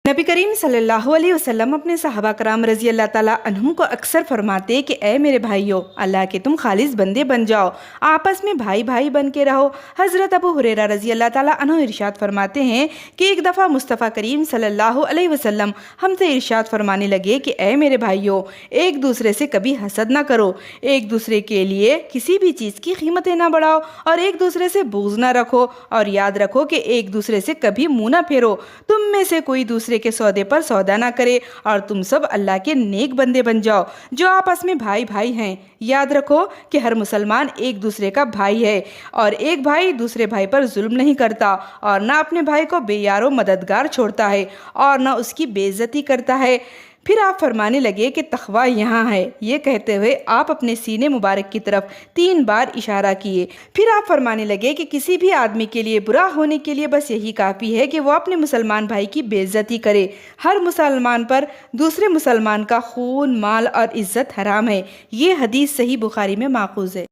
नबी करीम सल्लल्लाहु अलैहि वसल्लम अपने सहाबा कराम रजी अल्लाह ताला अन्हुम को अक्सर फरमाते कि ए मेरे भाइयों, अल्लाह के तुम खालिस बंदे बन जाओ, आपस में भाई भाई बन के रहो। हज़रत अबू हुरैरा रजी अल्लाह ताला अन्हु इरशाद फरमाते हैं कि एक दफ़ा मुस्तफ़ा करीम सल्लल्लाहु अलैहि वसल्लम हमसे इरशाद फरमाने लगे कि ए मेरे भाइयों, एक दूसरे से कभी हसद ना करो, एक दूसरे के लिए किसी भी चीज़ की कीमतें ना बढ़ाओ और एक दूसरे से बोझ ना रखो, और याद रखो कि एक दूसरे से कभी मुँह ना फेरो। तुम में से कोई दूसरे के सौदे पर सौदा ना करे और तुम सब अल्लाह के नेक बंदे बन जाओ जो आपस में भाई भाई हैं। याद रखो कि हर मुसलमान एक दूसरे का भाई है और एक भाई दूसरे भाई पर जुल्म नहीं करता और ना अपने भाई को बेयारो मददगार छोड़ता है और ना उसकी बेइज्जती करता है। फिर आप फरमाने लगे कि तक़वा यहाँ है। ये कहते हुए आप अपने सीने मुबारक की तरफ 3 बार इशारा किए। फिर आप फरमाने लगे कि किसी भी आदमी के लिए बुरा होने के लिए बस यही काफ़ी है कि वो अपने मुसलमान भाई की बेइज्जती करे। हर मुसलमान पर दूसरे मुसलमान का खून, माल और इज़्ज़त हराम है। ये हदीस सही बुखारी में माखूज़ है।